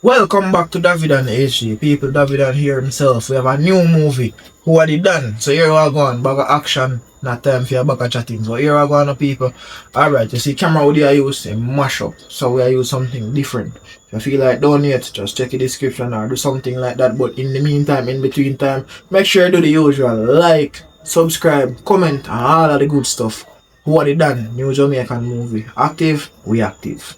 Welcome back to Davi Dan HG. People, Davi Dan here himself. We have a new movie. Who are the Dan? So here we are going. Bag of action. Not time for your back of chatting. So here we are going, people. Alright, you see camera what I use? A mash up. So we are use something different. If you feel like donate, just check the description or do something like that. But in the meantime, in between time, make sure you do the usual. Like, subscribe, comment, and all of the good stuff. Who are the Dan? New Jamaican movie. Active, we active.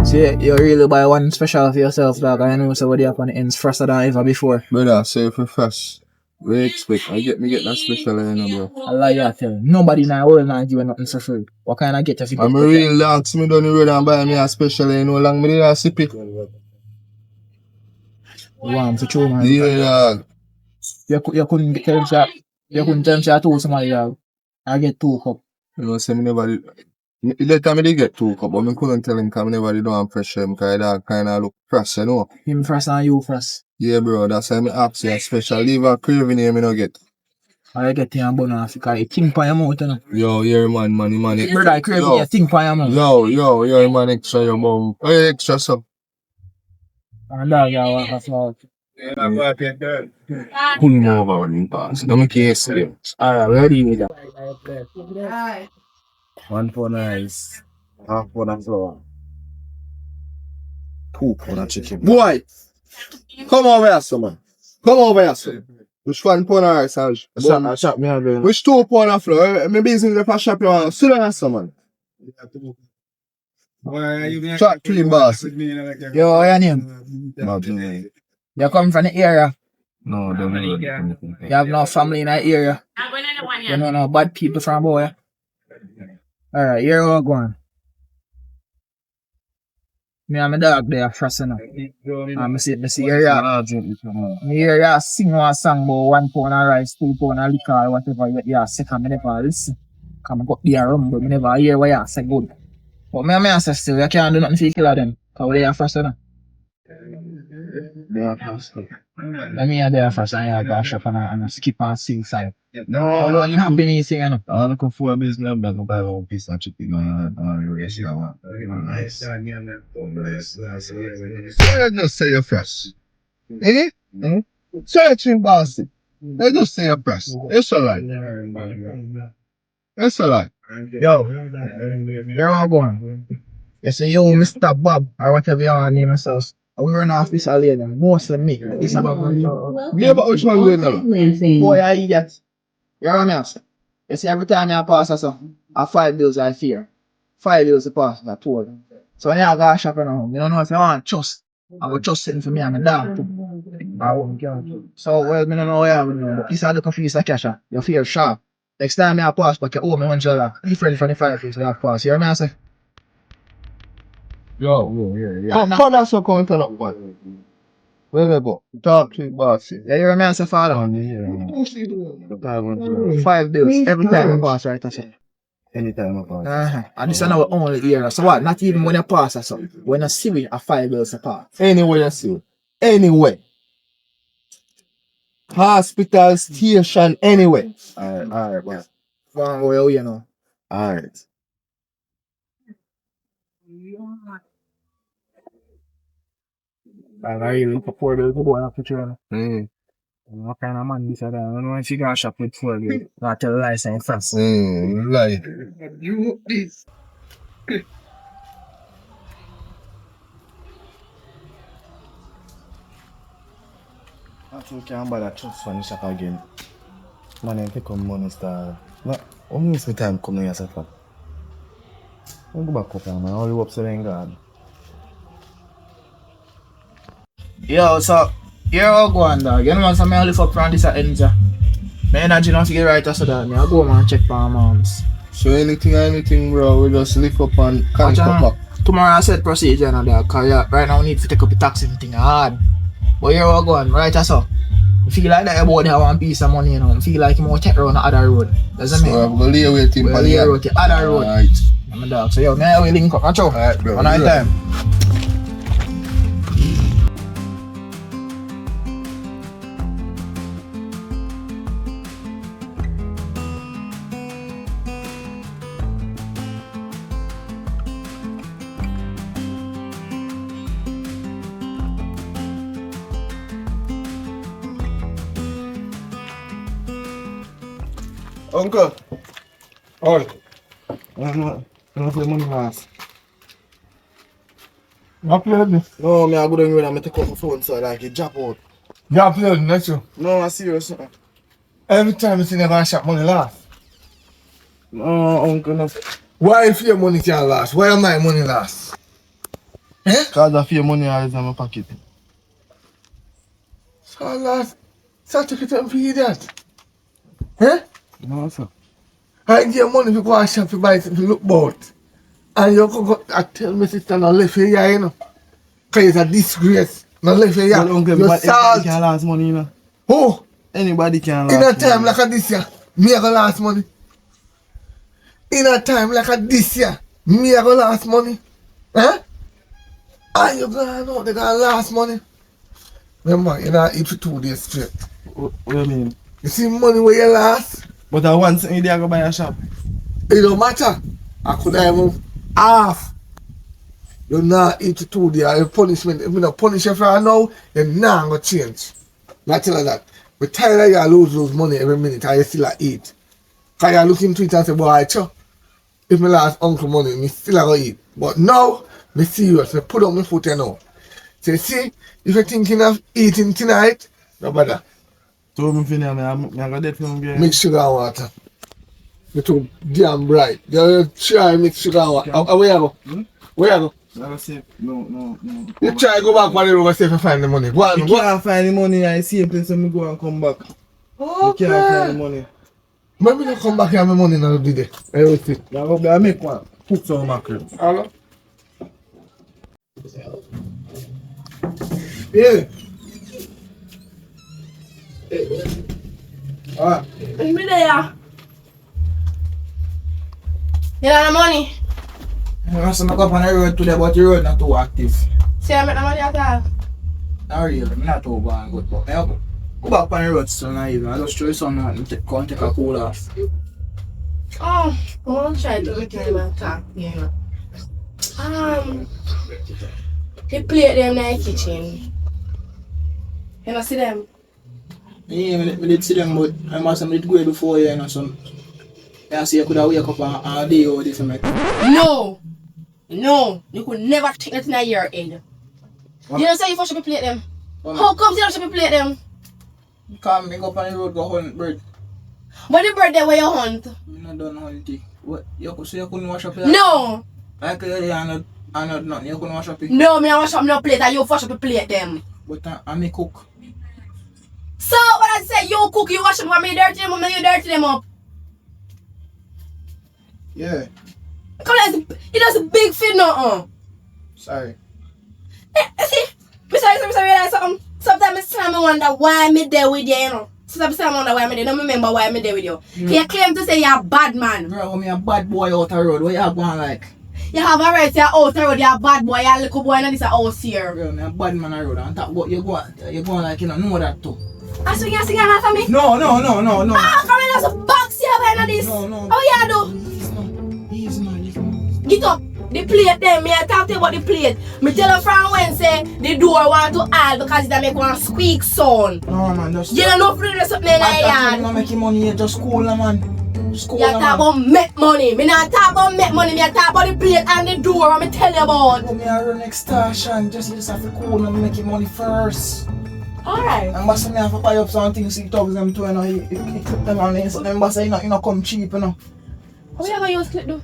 So you really buy one special for yourself, dog. I know so what you have on the ends faster than ever before. Brother, say for first. We expect. I get that special, bro. I like that tell you. Nobody in the world not giving nothing for free. What kind of get if you I'm real dogs me down the road and buy me a special, long me there sip it. Wow, for true, man. Yeah, dog. You couldn't tell him to told somebody, dog. I get 2 cup. Say me never did. That time I did get 2 cup, but I couldn't tell him because I never did want pressure him because that kind of look fresh, you know. Him first and you first. Yeah, bro, that's why I ask you a special. Leave a craving here, me no get. I get him a bun off because you think for your mouth, you know. Yo, you're man. Brother, I craving you think for your mouth. Yo, you're man extra, your mom. Oh, yeah, extra so. And dog, you walk a flout. Pull me over when you pass. Don't make it serious. Alright, ready with that. 1 pound of rice, half pound of flour, 2 pound of chicken. Boy! Come over here, son, man. Come over here, son. Which 1 pound of rice and Shop me up, which 2 pound of flour? My business is for shop you want. Sit down, son, man. Chat clean, boss. Yo, what's your name? Nothing. You come from the area? No, don't know. You have no family in that area? You know no bad people from boy? Alright, here we go on. Me and my dog there first, you know. And I see area. Me hear you sing one song about 1 pound of rice, 2 pound of liquor, or whatever you say, and I never listen. Because I got there rum, but I never hear what you say good. But me and my say still, you can't do nothing for kill them. Because they are first, you know. They are first. Let me hear there first, and you go shop and skip and sing side. No, you have been eating, you know. I'm looking for a business, I'm going to buy 1 piece of chicken and restaurant. Nice. So you just say your fresh. Eh? Searching bossy. You just say your fresh. It's alright. It's alright. Yo, where am I going? You say, yo, Mr. Bob, or whatever you name yourself. We run off this lady, mostly me. This about Yeah, but which one we know? Boy, I idiot. You know what I mean? You see, every time I pass or something, I 5 bills I fear. 5 bills to pass, I told them. So when I go shopping at home, you don't know if you want trust. I will trust sitting for me and my dog too. So, well, I don't know what I will do. But this I look for you, cash. You feel sharp. Next time I pass, but you owe me $100. Different from the 5 bills I pass. You hear me I say? Yo, yeah. Come on, so come turn up one. Where we go? Talk to you, boss. Yeah, you hear me I say, father? 5 bills every time I pass, right? I say. Anytime I pass. And this is our only area. So what? Not even when you pass or something. When you see me, a 5 bills apart. Anywhere you see it. Anywhere. Hospital, station, anywhere. Alright, boss. One way, you know. Alright. I really look for 4 bills to go after you. What kind of man this is? I don't know if you can shop with 4 bills. Not tell license first. Lie. You this. I think you can buy that trust fund shop again. Man, I take on money star. But how many time coming here, sir? I'll go back up, man. I'll live up to the God. Yo, so here I go on, dog. You know what, so I live up around this ends. My energy not to get right after that. I go and check for my moms. So anything, bro, we just lift up and can't come back. tomorrow I set procedure and that, cause right now we need to take up the taxing thing hard. But here we're going, right so. I feel like that about have one piece of money, you know. I feel like you want to take around the other road. Does it mean? So I'm gonna lay away team we'll lay road the other road. Alright. I'm a dog. So yo, may I link up, macho? Alright, bro. One night time. Uncle. Oi. No play money last. You play this? No, me I go down here and I take out my phone so like it drop out. You play this, not you? No, I'm serious. Every time you see them gonna shop money last. No, uncle, no. Why if your money can last? Why am my money last? Eh? Cause I feel money always in my pocket. So last certificate and pay that. Eh? No, sir. I give money to go and shop to buy it if you look bout. And you go and tell me sister not left here, you know. Cause it's a disgrace. Not left here. But uncle, You but salt. anybody can last money, you know. Who? Anybody can last In a money. time like this year, me I go last money. In a time like this year, me I go last money. Eh? And you gonna know they gonna last money. Remember, you know, eat for 2 days straight. What do you mean? You see money where you last, But I want something there I go buy a shop. it don't matter. I could have even half. You not eat for 2 days. Your punishment, if you not punish you for now, you're not gonna change. Not tell her that. But tired of you lose money every minute and you still a eat. Cause you look into it and say, boy, I sure. If me last uncle money, me still a go eat. But now, me serious, me put up my foot you know. Say, see, if you're thinking of eating tonight, no bother. So me feel I'm gonna dead for me. Mix sugar and water. Me too damn bright. You try mix sugar and water. Where you go? Where you go? I say no. You try go back on the road and see if you find the money. Go on, You go. can't find the money in the same place when me go and come back. You Okay. can't find the money. Maybe you come back here and my money now do it. I will see. Now go and make one. Cook some mackerel. Hello? Yeah. Ah. Me there. You know the money? I said I go up on the road today, but the road not too active. See I make the money at all. Not really, I'm not too going good, but I go back on the road still not even. I just throw some out and go and take a cool off. Oh, I want to try to make him talk, you know. They plate them in the kitchen. You know, see them? Yeah, I did see them, but I must have did go before you know, so I see you could have wake up a day or this for me. No! No! You could never take that in your head. What? You don't say you first should plate them. What? How come you don't should plate them? Come, me go up on the road, go hunt bird. What the bird there where you hunt? I'm not done hunting. What? You could say you couldn't wash up here? No! Like you're not nothing, you couldn't wash up here. No, me I wash up no plate and you first should plate them. But I may cook. So what I say, you cook, you wash them, when me dirty them up, then you dirty them up. Yeah, Come on, it does a big fit now. sorry. See, I realize something. Sometimes I wonder why I'm there with you, you know. Sometimes I wonder why I'm there. Don't remember why I'm there with you. You claim to say you're a bad man. Bro, me a bad boy out the road. What you going like? You have a right to you're out the road, you're a bad boy, you're a little boy, and this is a house here. Bro, me a bad man on the road. And talk about you going like you know that too. I swing you sing after me? No. Ah, come in, there's a box here behind this. No. How you do? He's not. Get up. The plate there, me I talk to you about the plate. Me tell her from Wednesday the door want to all because it make one squeak sound. No man, just. You don't know if there's something in the yard. I'm not making money here, just cool man. Just cool You talk about make money. Me not talk about make money. Me talk about the plate and the door. I'm tell you about. But me I run extortion. Just have to cool and making money first. Alright. And boss me have to buy up something, see thugs them too, you know, he clip them on there, so them boss you know come cheap, you know. How you gonna use clip though?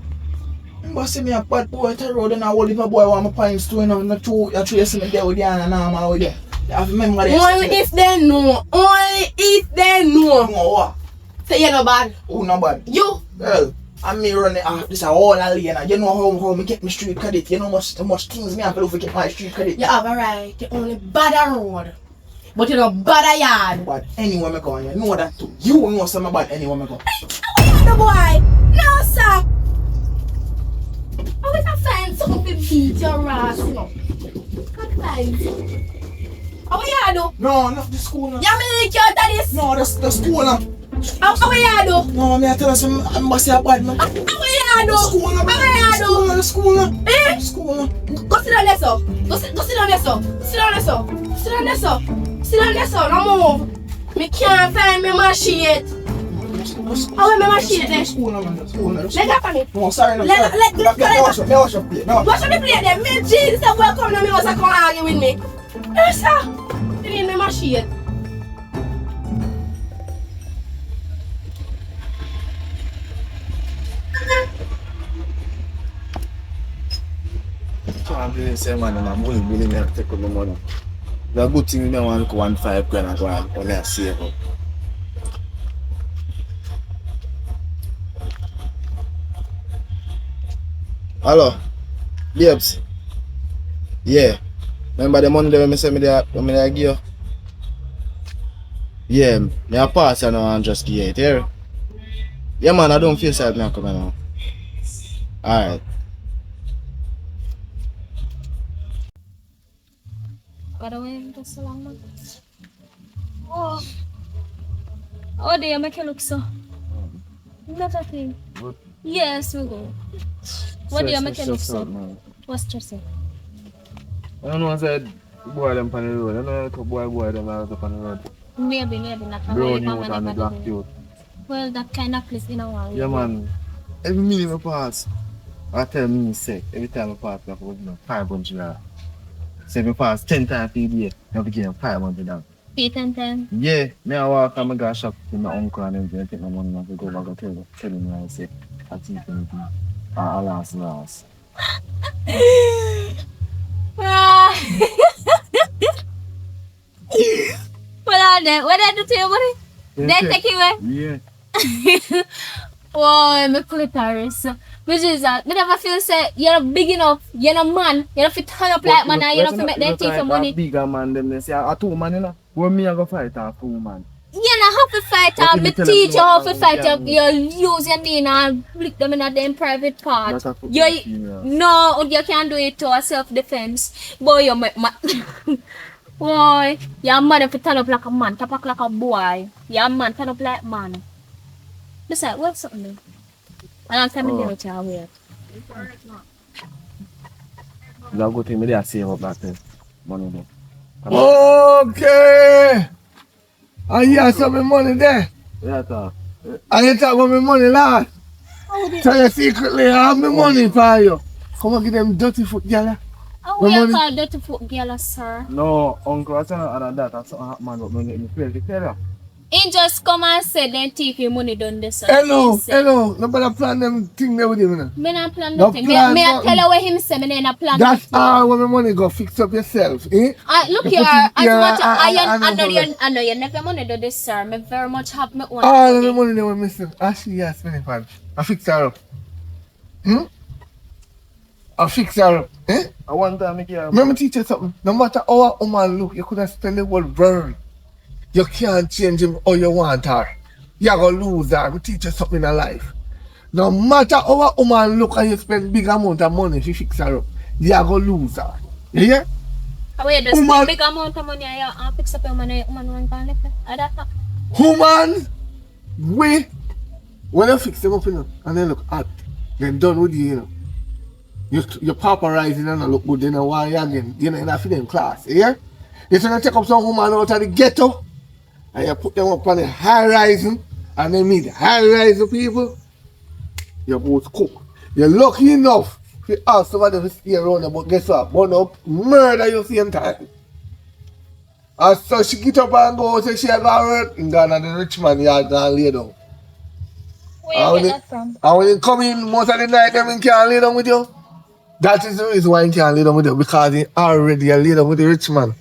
Boss me a bad boy at the road and I will leave a boy want my pints too, you know, not true, you trace me there with you and normal with you. You have to remember this. Only if they know. Only if they know. No, what? Say you're not bad. Who not bad? You. Girl, And me run this a whole alley and you know how me get my street credit. You know how much things me have to do to get my street credit. You have a right. You only bad a road. But you don't bad a yard. But anywhere me go, you know that too. You know something about anywhere me go. How are you the boy? No, sir. I wish I find something to beat your ass, you know. God bless. How are you do? No, not the school now. You make your daddy's. No, that's the school now. How are you do? No, me I tell you some embassy bad man. How are you do? The school now. How are you do? The school now. Eh? School now. Go sit down there, sir. Go sit down there, sir. Sit down there, sir. Sit down there, sir. Sit down there, sir. No move. Me can't find my machine yet. How is my machine there? School now, man. School now. Let that for me. No, sorry, no. Let wash up plate. No. Wash up the plate there. Me jeans are welcome to me house and come argue with me. Yes, sir. You need my machine. I'm doing the same man, and I'm really have to take on the money. The good thing I want to go 1.5 grand and go and only a save up. Hello, babes. Yeah. Remember the money that I sent me there, when I give you? Yeah, me a pass and I just give it here. Yeah man, I don't feel sad now coming now. Alright. Got away for so long, man. Oh. Oh, they make you look so. Never think. Good. Yes, we go. What do you make you look so? What's stressing? I don't know, I said, boy them on the road. I don't know, boy them out up on the road. Maybe not. Brown youth and the black youth. Well, that kind of place in a while. Yeah man, every minute I pass, I tell me sick. Every time I pass, I go, 500. Say if I pass 10 times a day, I have to give him 500. Pay 10. Yeah, me I walk and I go shop with my uncle and then I take my money and I go back and tell him I say, I think anything. Last. What did I do to your money? They take you away? Yeah. Oh, my clitoris. Which is that? I never feel say you're big enough, you're a man, you don't fit turn up like man and you don't fit make them take your money. Bigger man them they say a 2 man you know. When me I go fight a 2 man. You know how to fight up, me teach you how to fight up, you use your knee and flick them in a damn private part. No, you can't do it to a self-defense. Boy, you make boy, you're a man if you turn up like a man, tap up like a boy. You're a man, turn up like man. Besides, what's something? I don't tell me the child weird. That's a good thing, I save up that money there. Okay. I hear some money there. Yeah, sir. I hear talk about my money last. So you secretly have my money for you. Come and give them dirty foot, girl. Oh, we are called dirty foot girl, sir. No, uncle, I said not that. That's something man up me fail to tell you. He just come and say then take your money done this. Hello. Nobody plan them thing there with him, you know. Me not plan No nothing. plan, Me no. tell you what him say, me not plan That's nothing. all when my money go fix up yourself, eh? Look You here, put it as here, much I know you never money do this, sir. Me very much have my own. All of the money they were missing. Actually, yes, many fun. I fix her up. I fix her up, eh? I want to make you Remember teach you something. No matter how a woman look, you could have spent the whole world. You can't change him how you want her. You're going to lose her. We teach you something in life. No matter how a woman look and you spend big amount of money to fix her up, you're going to lose her. You hear? How you just spend big amount of money and fix up your money, woman one can live. Woman, when you fix them up, you know, and they look hot, then done with you, know. You're paparazing and look good, you know, why you again, you know, in a film class, yeah? You're trying to take up some woman out of the ghetto, and you put them up on the high rising, and they meet high rising people, you both cook. You're lucky enough to ask somebody to stay around you, but guess what? Burn up, murder you same time. And so she get up and go, say she go work, and gone and the rich man yard and lay down. Where you get that from? And when you come in most of the night, them can't lay down with you. That is the reason why he can't lay down with you, because he already lay down with the rich man.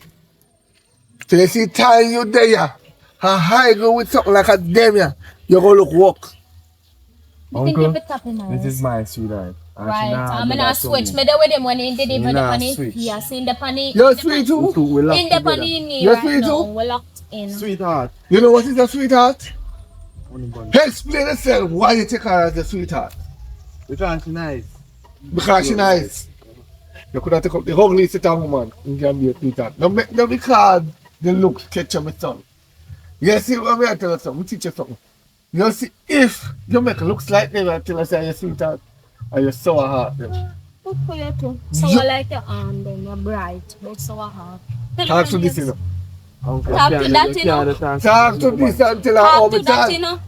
So you see, time you there, and high go with something like a demi, you go look work. You think Uncle, if it's tapping this is my sweetheart. And she right, nah I'm do gonna that to switch. me. Me there with him when he did it Me in the nah funny. switch. Yes, in the funny. You're sweet too? We locked In the together. funny You're right sweet now. too? We're locked in. Sweetheart. You know what is a sweetheart? Only one. Explain yourself why you take her as a sweetheart. Because she nice. Because she nice. You could have taken up the ugly set of woman and can be a sweetheart. No because the looks catch my son. You see what I tell you something, teach you something. You see if you make looks like them and tell us you're a sweetheart and you're sour heart them. Good for you too. So I like your arm then, you're bright, but so I have. Talk to this, you know. Uncle, Talk to you that, can't- you know. you can't Talk to this and tell her all Talk the to that, you time. know.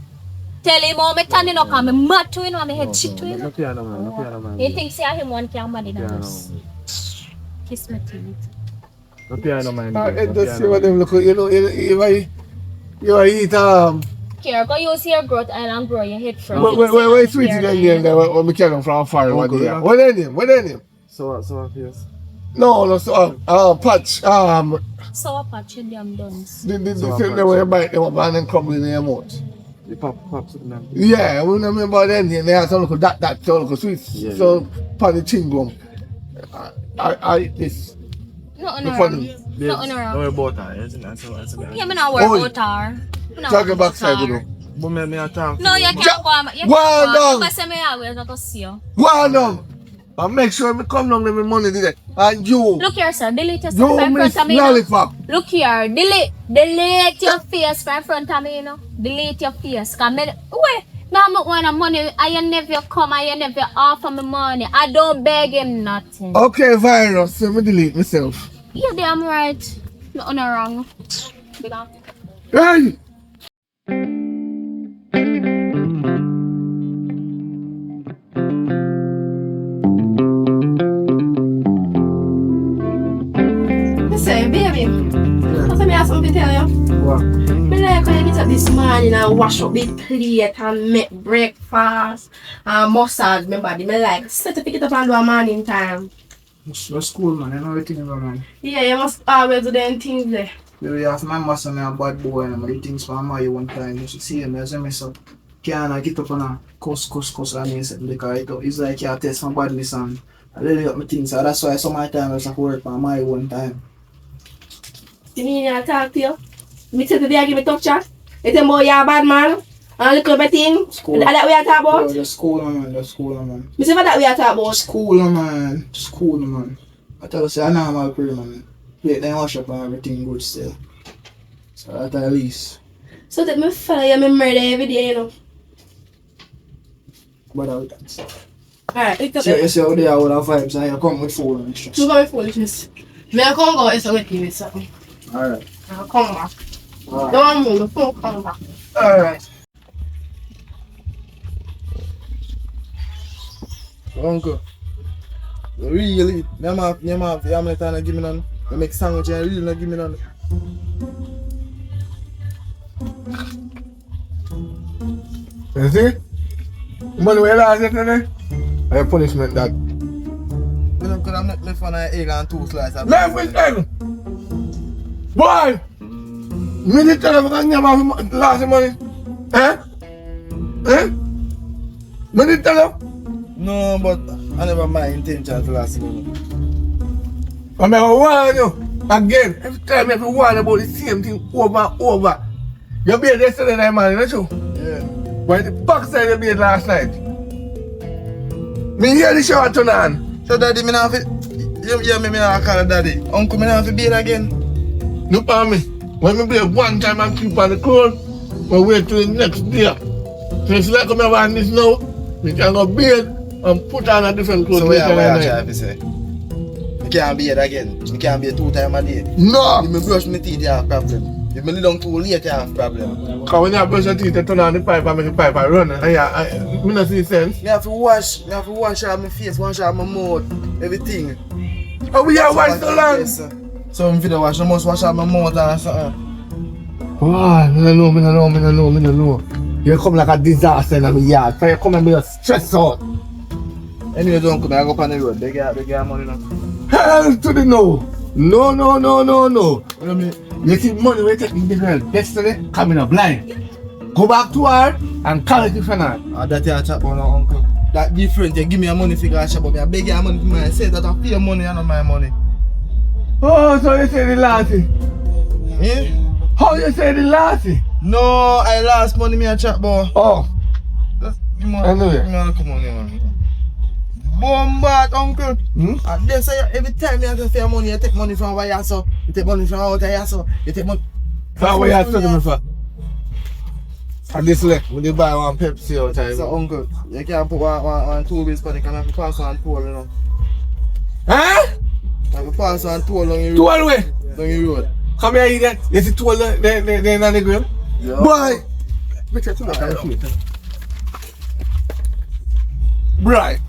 Tell him how me turning up and me mad to him and me head shit to No him. piano man, no piano man. He thinks I him one can body Piano dance. man. Kiss my teeth. No piano man. And no just see piano what man. them look like, you know, you eat Here, go use your growth oil and grow your head from. where sweet again there when we carry them from far over Uncle, there. yeah. What their name? What their name? So yes. No, so patch Sour patch you damn duns. the So thing that when you bite them up and then crumble in your mouth. You pop something then. Yeah, we remember then they have some look that so look sweet Yeah, so funny chingum. I this Nothing the wrong. funny. Nothing Don't wrong. worry about that. That's Yeah, me not worry Oh, about her. Me not Talk worry your about backside, her. you know. But me attack. No, you can't Ja- go. You can't Go go. down. But say me always not to see you. Go on now. And make sure me come down every money today. And you Look here, sir. Delete yourself you in miss front of me. You know. lollipop. Look here. Delete your face from in front of me, you know. Delete your face. Cause me, wait. Now I'm want money. I never come. I never offer me money. I don't beg him nothing. Okay, virus, so me delete myself. You damn right. Nothing wrong. Big up. Hey! Listen, baby. What's me have something to tell you? What? Me like when you get up this morning and wash up the plate and make breakfast and massage my body. Me like set up pick it up and do a morning time. That's cool, man. You know everything about man. Yeah, you must always do them things there. Maybe have my muscle and a bad boy and the things for my one time. You should see him as a mess up. Can I get up on a cuss and he said because it's like you test my badness and I really up my things. So that's why some of the time I was work for my one time. You mean I talk to you? Me say today I give me tough chat. You tell me you're a bad man and look at my thing. School. That we are talk about? Bro, just cool, man. Just cool, man. Me say what that we are talk about? Just cool, man. Just cool, man. I tell you, say, I know I'm a prayer, man. Plate then wash up and everything good still. So that at least. So that me follow you, me murder every day, you know. But I that. Alright, pick up So you there. see how they are with our vibes and you come with food and stress. You got me foolishness. Me I come go so with you with something. Alright. I'll come back. Alright. Don't move, the phone come back. Alright. Uncle. Really? You have time to give me none. You make sandwich and really not give me none. You see? Money where last yesterday? A punishment that. You know, because I'm not left on an egg and 2 slices. Left with egg! Boy! Me did tell you I can have last money. Eh? Eh? Me did tell you? No, but I never my intention to last money. I'm going to warn you again. Every time you warn about the same thing over and over. You beat yesterday night, man, isn't you? Yeah. Why the backside you beat last night? Me hear the shower turn on. So daddy, me not have to... You hear me not call daddy. Uncle, me not have to beat again. Look at me. When me beat one time and keep on the cold, we wait till the next day. So it's like I'm on this now, we can go beat and put on a different clothes. So what you later try to say? You can't beat again. You can't beat 2 times a day. No! If me brush my teeth, you have problem. If me lay down too late, you have problem. Because when you brush your teeth, you turn on the pipe and make the pipe and run. And yeah, me not see sense. Me have to wash out my face, wash out my mouth, everything. Oh, we have watched so long. So if you wash, I must wash out my mouth and something. Why? Me no know. You come like a disaster in my yard. So you come and be stressed out. Anyway, don't come, I go up on the road. They get money now. Hell to the no. No. What do you mean? You see money we take in the girl yesterday, coming up blind. Go back to her, And quality for now. That you chat about now, uncle. That different. You give me a money figure, shop, but I beg you money for me. I say that I pay your money and not my money. Oh, so you say the last thing? Eh? How you say the last thing? No, I lost money me a chat about. Oh. Anyway. No, come on, man. Bombat, uncle. And they say every time you have to pay money, you take money from where you so. You take money from out here so. You take money. From where you talking for? And this leg, when you buy one Pepsi out here. So uncle, you can't put one 2 wheels on it, can have to pass one toll, you know. Huh? Have to pass one toll along your road. Toll way? Along your road. Come here, idiot. You see toll there in the grill? Yeah. Boy! Make sure to look at you. Right.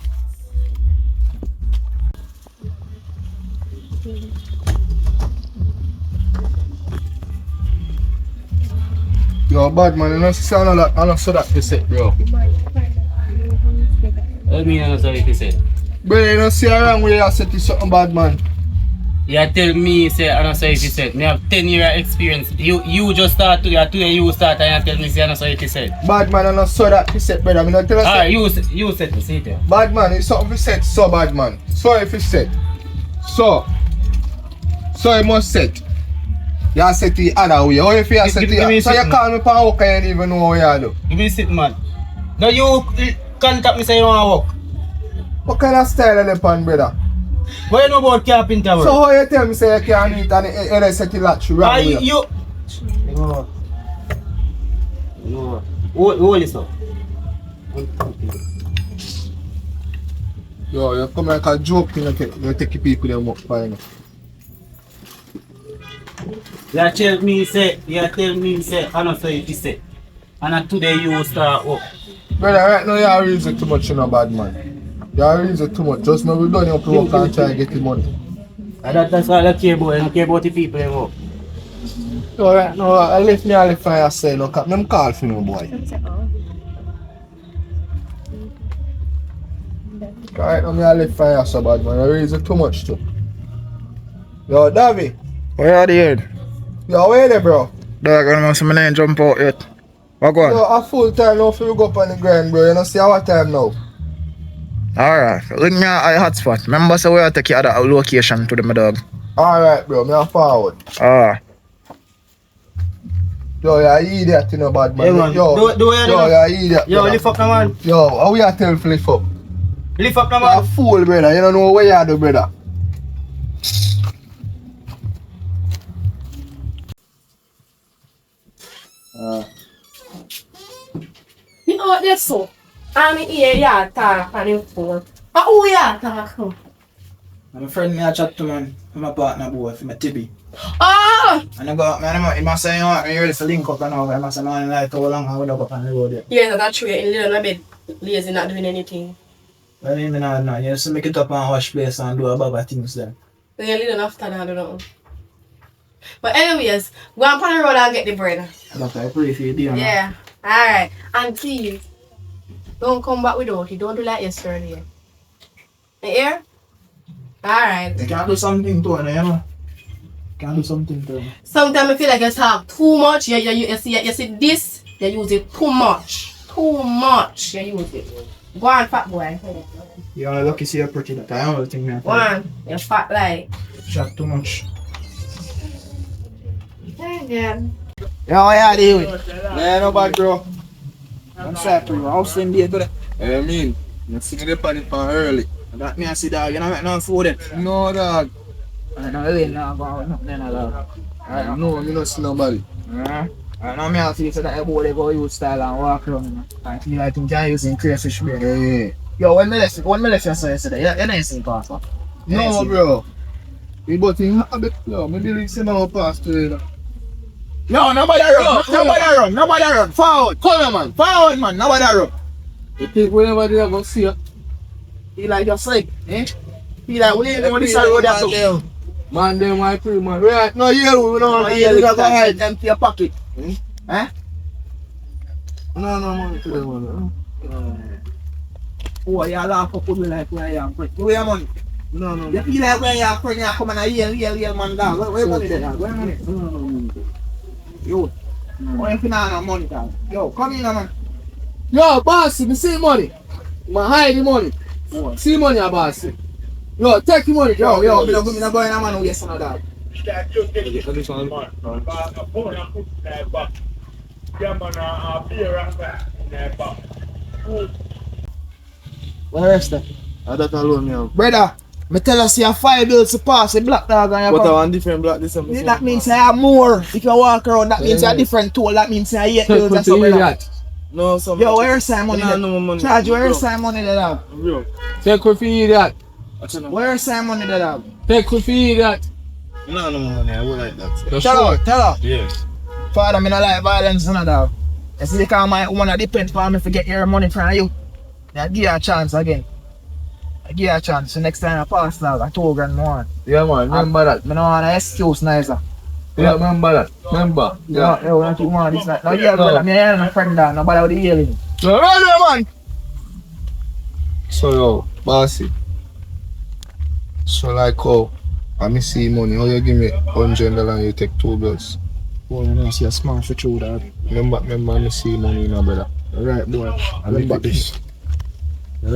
Yo, bad man, you know, see I don't saw that you said, bro. What mean I don't know what you said? Bro, you don't see around where you said you something bad man. You tell me, say, I don't know what you said. Me have 10 years experience. You just start today you start and you tell me, say, I don't know what you said. Bad man, I don't saw that you said, brother. I don't tell you. Alright, you said to say it. Bad man, it's something you said, so bad man. So if you said. So you must set. You said the other way. Or if you said the so you call me for work and you don't even know what you do. You be sitting, man. Now you contact me say you want to work. What kind of style are they pan, brother? What you know about carpenter work? So how you tell me say you can't eat and you set the latch right way? You... No. Hold this up. Yo, you come like a joke, you take the people them work for you. You tell me say, I don't know what you say. And today you start work. Brother, right now you are reason too much, you know, bad man. You are reason too much. Just now we done your work and try to get the money. And that's all I care about. I don't care about the people in work. So right now, I left me all the fire say, look at them call for me, boy. Right now, I left fire so bad, man. You reason too much too. Yo, Davi. Where are the head? Yo, where there, bro? Dog, I don't see my name jump out yet. What go on? Yo, a full time now for you go up on the grind, bro. You don't see our time now. Alright, ring me a hotspot. Remember, so we have to take you at a location to the dog. Alright, bro. Me a forward. Yo, you're an idiot, you know, bad man. Yeah, man. Yo, Do it, you're an idiot. Yo, brother. lift up, man. Yo, how we are tell you lift up? Lift up, You're a man. fool, brother. You don't know what you do, brother. You know what that's so? I'm here, yeah, talk on your phone. But who you talk to? I'm a friend me I chat to man. I'm a partner boy, I'm a Tibi. Oh! And I go, man, he must say, you know, I'm ready to link up and all. I must say, man, like, how long I would up on the road there. Yeah, that's true. You're in a bed, lazy, not doing anything. Well, you know, you just make it up and wash place and do a bag of things there. Then you're living after that, I don't know. But anyways, go on the road and get the bread. Look, I pray for you, dear. Yeah. Alright. And please, don't come back without it. Don't do like yesterday. You hear? Alright. You can't do something to her, you know. Can't do something to her. Sometimes I feel like you talk too much. You see this, you use it too much. Too much, you use it. Go on, fat boy. You're lucky see you're pretty that I don't think me. Go on, you're fat like. Chat too much. Yeah. Yeah, yeah, deal. Man, no bad, bro. I'm sorry for you. I'll send you to that. I mean, you see the panic from early. That me I see dog, you know make no food it. No, dog. I know you ain't not going nothing dog. I know, I don't see nobody. I know me I see so that everybody go use style and walk around. I think you're using crayfish brain. Yeah. Yo, when me left you so yesterday, you didn't see pass, man. No, bro. But he a bit slow. Maybe he see my pass to you. Yo, nobody run. Forward, come on, man. Forward, man. Nobody run. You think whenever they are going to see you? He like just like, eh? He like, we ain't going to this road that too. Man, they might free, man. Right, no, you don't No, you go ahead, empty your pocket. Eh? No, man. Oh, you laugh up with me like when you're free. Where your money? No. You feel like when you're free, you come and yell, man down. Where money there, dog? Where money? No. Yo, why you finna no money, dog? Yo, come in, man. Yo, bossy, me see money. Ma hide the money. See money, bossy. Yo, take the money. Yo, me not going a man who yes or dog. Where is that? I that alone now. Brother, me tell us you have 5 bills to pass a black dog and you But I come. want different black this one. That means I have more. If you walk around, that means you have different tool. That means I 8 bills or something like that. No, some. Yo, where's some money? No, no money. Charge, where's some money that have? Real. Take with you that. Where's some money that have? Take with you that. No money. I would like that. Tell her. Yes. Father, I don't like violence and that. You see, because my woman depend for me to get your money from you. I give you a chance again. I give you a chance. So next time I pass now, I 2 grand more. Yeah, man. Remember that. I don't want an excuse neither. Yeah, remember that. Remember. Yeah. Yo, don't keep on this night. No, yeah, brother. Me and my friend down. Nobody with the healing. So, right, man. So, yo, bossy. So, like, how I see money. How you give me $100 and you take 2 bills? Boy, you know, see a smart for true, dog. Remember, I see money, you know, brother. Alright, boy. I remember this.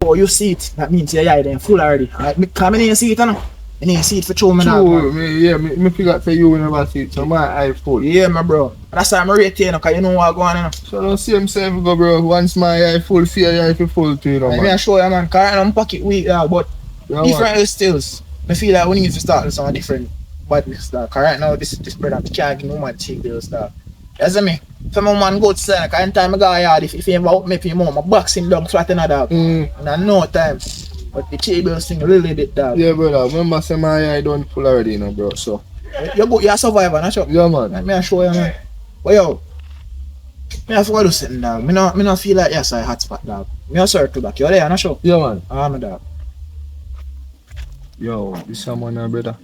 Oh, you see it. That means your eye then full already. Alright, come in and see it, you know. You need to see it for true, man. Me figure for you never see it, so my eye full. Yeah, my bro. That's why I'm rate you, because you know what going on, you know. So don't see himself go, bro. Once my eye full, fear your eye full too, you know, Let man. me show you, man. Because I'm pocket weak, but Yeah, different man. stills. I feel like we need to start with some different badness, dog. Because right now, this brother, I can't give no man cheap bills, dog. You see me? If my man go outside, because anytime I go yard, if he ever out me for him, I box him down flat in a dog. And I no time. But the cheap bills thing really did, dog. Yeah, brother. Remember, say my eye done full already, you know, bro. So, You're a survivor, not sure? yeah, man. Let me show you, man. But yo, me have to do something, dog. Me not feel like yes, I hot spot, dog. Me a circle back. You there, not sure? Yeah, man. I'm a dog. Yo, this a man, brother.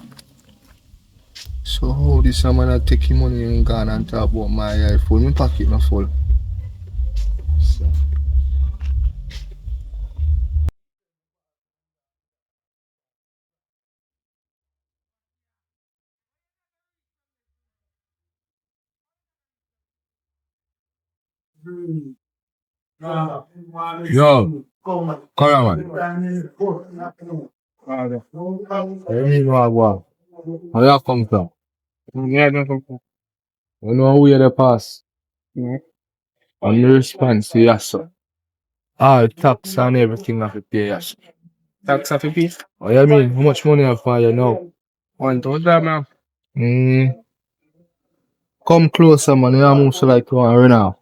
So how this a man take him money and gone and talk about my eye full? My pocket not full. So. Yo, come on, man. I mean, what? How you come from? Yeah, I don't come from. You know where they pass? And the response, yes, sir. All tax and everything have to pay, yes. Tax off a piece. What you mean? How much money have you now? 1,000, man. Come closer, man. You move so like you want right now.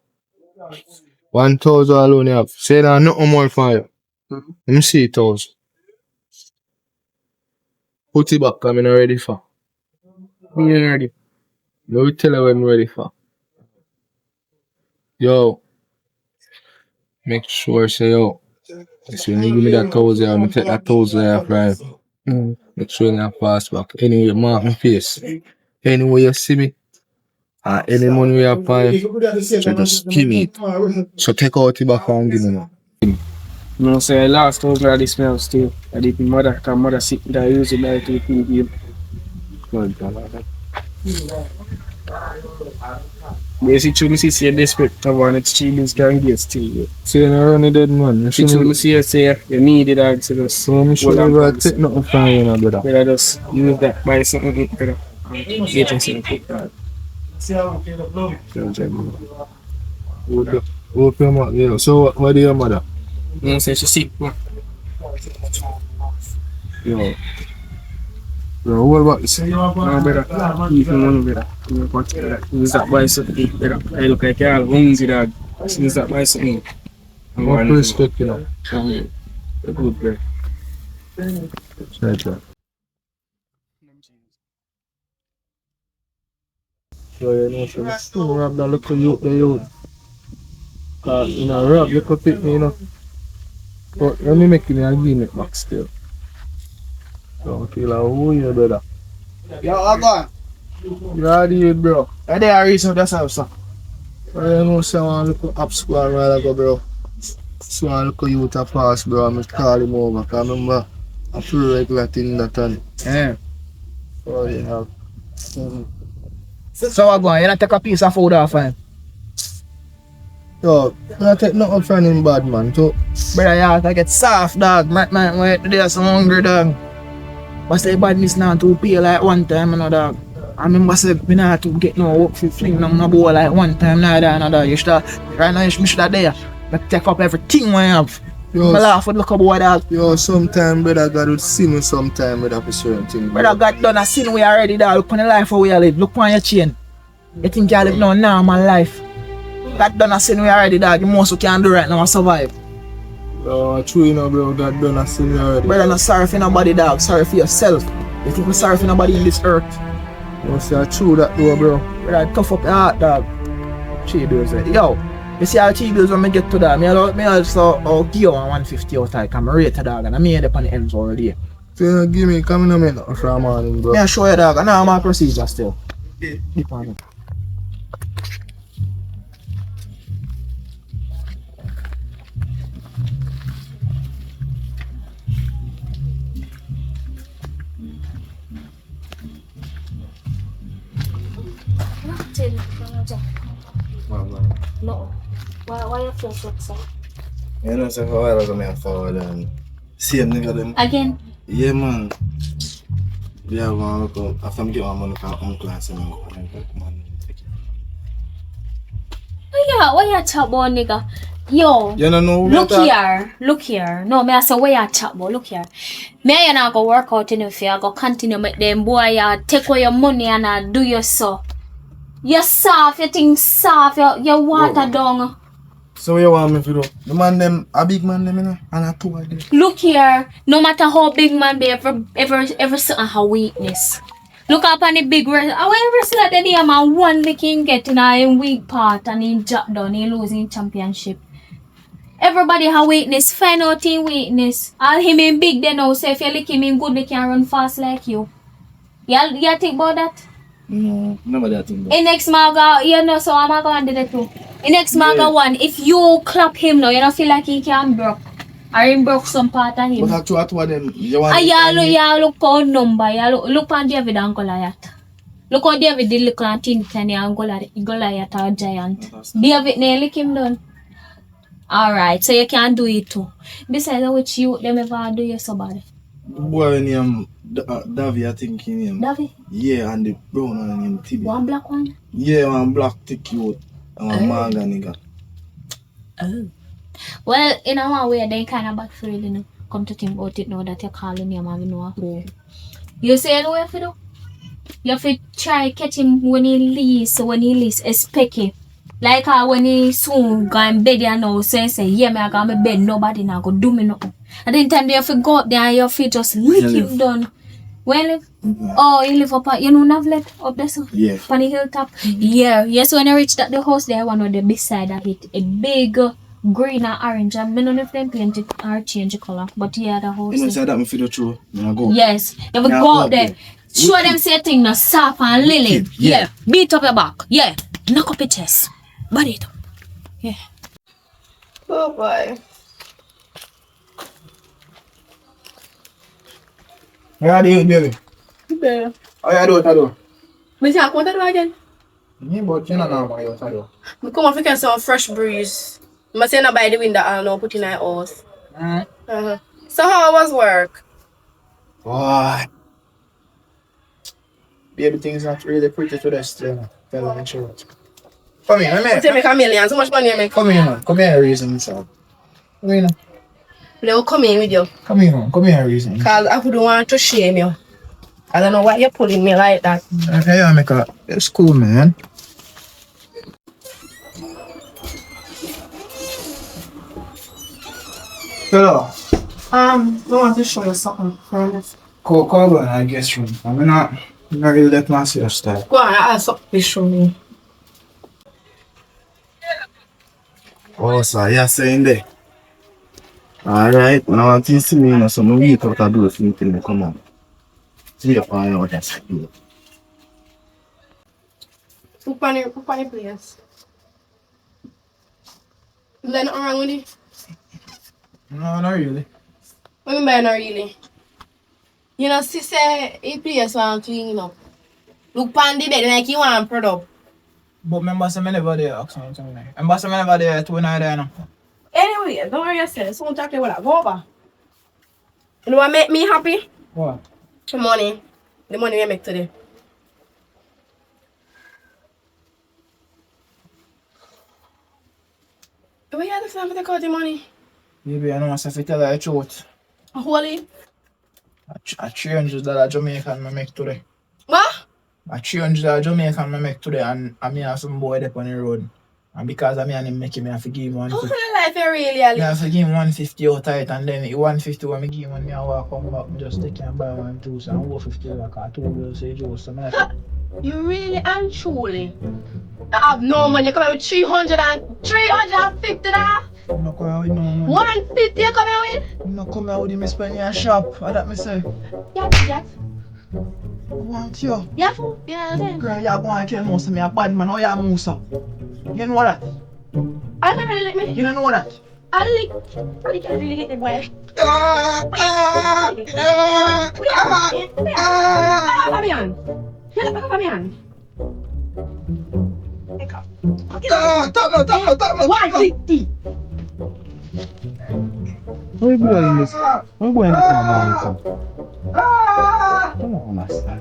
1,000 alone you have. Say that nothing more for you. Let me see 1,000. Put it back, I'm not ready for. Me ain't ready. You will tell you when I'm ready for. Yo. Make sure, say yo. So when you give me that 1,000, I'm going to take that 1,000 off, right? Make sure you not pass back. Anyway, mark my face. Anyway you see me, any money we have find, so just give me it. So take out it back and give me now. No, say I lost over this smell still. I did my mother, because mother sick, that I use it like to feed him. Basically, she say desperate to want it, she can get still. So you're not running dead, man. She told me, say you need it, and so just So I'm sure you take nothing from you now, brother. but I just use that, buy something, brother. Get something quick, dog. Hope your mother, yeah. So what do your mother? No, say she sick, man. Yo. Bro, what about this? No, brother. Keep your money, brother. Use that, buy something, brother. I look like you're all hungry, dog. Use that, buy something. What respect, you know? Good, brother. Right there. So you know, so let's still rob that little youth, the youth. Cause, you know, rob little pick me, you know. But let me make me a agreement back still. So I feel like, who you, brother? Yo, I'm gone. You are the youth, bro. Are there a reason for yourself, sir? I know say one little up squad while ago, bro. So one little youth a pass, bro. I'm just call him over. Cause remember, I feel regular thing that and Yeah. so you have. So I'm going. You not take a piece of food off him? Yo, not take nothing from him bad, man. So, Brother, you have to get soft, dog. Man, wait, there's some hungry, dog. But say badness not to pay like one time, you know, dog. I remember say me not to get no work for fling down no boy like one time, neither, you know, dog. You should have, right now, you should have there. But take up everything I have. yo, I laugh with look up boy, dog. yo, sometime, brother, God would see me sometime with a certain thing. Brother, God done a sin we already, dog. Look on the life how we live. Look on your chain. You think you live no normal life. God done a sin we already, dog. The most we can do right now is survive. Yo, true, you know, bro. God done a sin me already. Brother, not sorry for nobody, dog. Sorry for yourself. You think we're sorry for nobody in this earth? You see, true that though, bro. Brother, tough up your heart, dog. Cheetos, eh. Yo, you see how Cheetos when I get to that, me also give you 150 out of I'm rated, dog, and I made up on the ends already. So, you know, give me, come in a minute from morning, bro. Me I show you, dog, I know my procedure still. Keep on it. No. Why you feel so? You know, so for a while ago, me and forward and same nigga them. Again? Yeah, man. Yeah, man, look up. After me get my money from uncle and say, man, man. Why you chat about, nigga? Yo, You don't know look here. No, me I say where you chat about, look here. Me and I go work out in the field, go continue make them boy, you take away your money and I do your so. You're soft, you think soft, you water down. So what you want me to do? The man them, a big man them, you know, and a two of them. Look here, no matter how big man be, every certain how weakness. Look up on the big wrestler. I wrestler that day, man, one they can get in a weak part and he drop down, he losing championship. Everybody have weakness, find out in weakness. All him in big they know, so if you lick him in good, they can run fast like you. You think about that? No, never that thing. In next maga, you know, so I'm going to do that too. In next maga one, if you clap him now, you don't feel like he can broke. Or he broke some part of him. But actually, two of them, you want You look on number, you look on David and Goliath. Look on David the little and tiny and Goliath are giant. David nearly him done. Alright, so you can do it too. Besides which you them ever do you so bad. the boy named Davi, I think he named. Davi? Yeah, and the brown one named Tibi. One black one? Yeah, one black thick youth. And one manga nigga. Oh. Well, in a one way, they kind of bad for you know. Come to think about it now that you're calling him and you know who. You say what you have to do? You have to try catch him when he leaves, expect him. Like when he soon go in bed and now say, yeah, me I got my bed, nobody now go do me nothing. And then time you have to go up there and you have to just lick him down. Where you live? Mm-hmm. Oh, you live up at, you know, Navlet up there so? Yeah. On the hilltop? Yeah. Yes, when I reached at the house there, one of the beside of it, a big green and orange. I don't know if they paint it or change the color, but yeah, the house. You know, say that me feel the truth. I go. Yes. You have to go up there. Show them say thing no soft and lily. Yeah. Beat up your back. Yeah. Knock up your chest. Body it up. Yeah. Oh boy. How do you do it? There. How you do it, I do? Me say I want to do again. Yeah, but you don't know what you do. Me come off and get some fresh breeze. I say no by the window and no put in my house. So how was work? Boy. Baby things not really pretty to the still. Tell them insurance. Come here, You say make a million, so much money I make. Come here, man. Come here, reason, so. Come here, They will come in with you. come here, man. Come here, reason. Cause I wouldn't want to shame you. I don't know why you're pulling me like that. Okay, I make a. It's cool, man. Hello. I want to show you something. Call on, I guess, room. I'm not really let myself start. Go on, I'll stop this show me. Oh, so you're saying there. Alright, when I want to see me, you know, so I'm wait out to do a few things come on. See if I know what that's doing. Look on your place. Is there nothing wrong with it? No, not really. What do you mean not really? You know, sister, he place want clean up. Look on the bed like you want to put up. But remember, I never there. Remember, I never there 2 nights there now. Anyway, don't worry yourself. Someone talk to you about go over. You know what make me happy? What? The money. The money we make today. Where you have to take out the money? Baby, I know myself to tell her the truth. Holy. A $300 Jamaican I make today. What? A $300 Jamaican I make today, and I me have some boy there on the road. And because I me and him make him, I have to give him How 150. can I life you really I have to give him 150 out of it, and then the 150 when I give him, I walk come back, I just take him and buy one juice, and 150 like I told you, say juice. So You really and truly have no money. You come out with 350 dollars. I'm not coming out with no money. 150 you come out with? I'm not coming out with him, I spend in a shop. What that me say? Yeah. I want you. Yeah, fool. Yeah, then. Girl, you're going to tell me I'm a bad man, how you're Musa. You know that? I don't really like me. You don't know that? I really hate the boy. Fabian. Get back, Fabian. Stop. 150. Where you going in this? Where you going in this morning, son? Come on, master.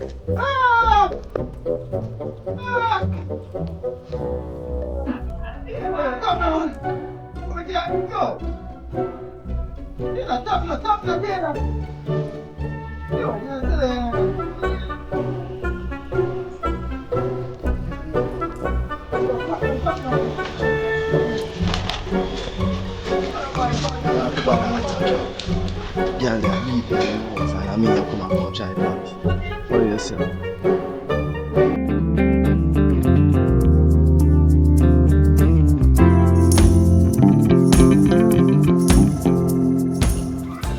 Girl, they are beating me out, and I mean, you come and come try that. What do you say?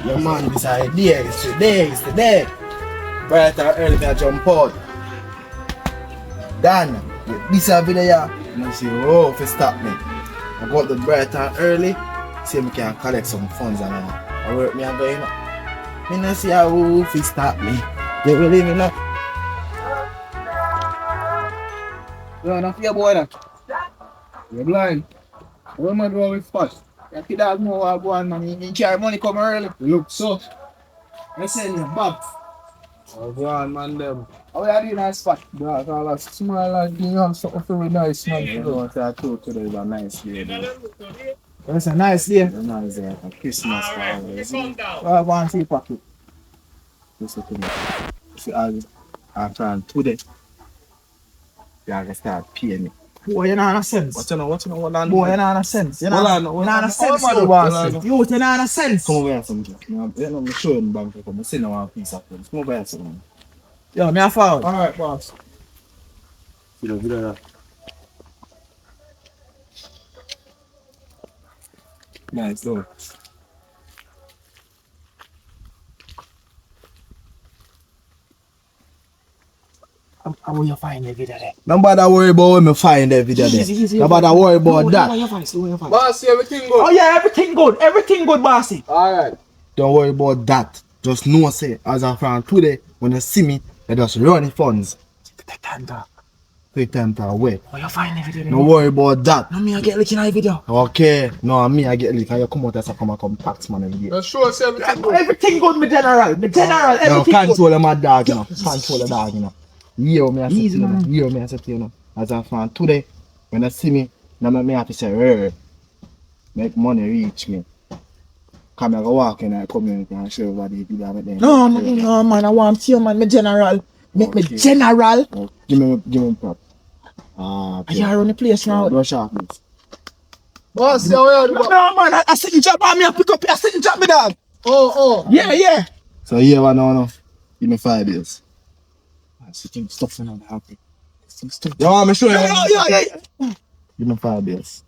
Your man beside there, it's today. Bright and early, I jump out. Dan, this a video here, and I say, oh, if you stop me. I got the bright and early, see me can collect some funds and I work me and go, you know. Me not see how if you stop me. You believe me now? You're not your boy that. You're blind. What am I doing with fast? You see that more I go on, man. You carry money come early. Look, so. I send you back. Oh, go on, man, them. How you doing that spot? Yeah, it's all that small and you have something very nice, man. You know, I told today is a nice day. It's a nice day. It's a nice day. A Christmas always. I want to see pocket. Listen to me. See, after today, you have to start paying me. Boy, you not no sense. What you know, hold on. Boy, you not no sense. You Hold not no sense, you boss. You not no sense. Come over here something. You know, I'm showing the bank account. I'm sending one piece of things. Come over here something. Yo, me a foul. Alright, boss. Video. Nice, though. How will you find the video there? Nobody worry about when me find the video there. Easy. Nobody worry about that. Boss, everything good? Oh yeah, everything good. Everything good, bossy. Alright. Don't worry about that. Just know, say, as a friend today, when you see me, you just run the funds. Take time to wait. How you find the video there? Don't worry about that. No, me I get looking at the video. Okay. No, me, I get lick. And you come out as a come tax man every day. Just show us everything good. Everything good, me general. No, Everything good. control my dog, you know. Control the dog, you know. Yeah, me I say Easy, to you, man. yeah, me I say to you, know. As a fan today, when you see me, now me have to say, make money reach me. Come here, go walk in the community and show everybody if you have it there. No, man, I want to see you, man. Me general. Make me general. Oh, give me prop. I can't run the place now. Don't sharpness. Boss, yeah, where you No, man, I sit and drop on me and pick up. I sit and drop me, dog. Oh. Yeah. So here one now, give me 5 years. I sitting stuff in the happy. Stuff. You want me show you? Yeah. Give me 5 years.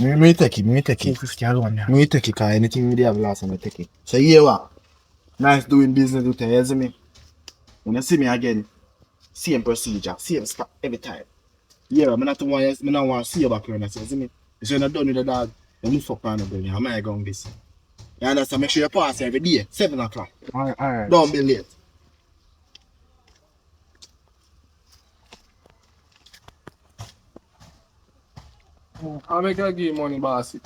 Me take it. 250 alone, yeah. Me take it, cause anything we have last time I take it. So here what? Nice doing business with you, you see me? When you see me again, same procedure, same spot every time. Yeah, I not want to see you back here, you see me? If you're not done with the dog, you move up on the building, I'm not going this. You understand? Make sure you pass every day, 7 o'clock. Alright. Don't be late. I make a give money, boss.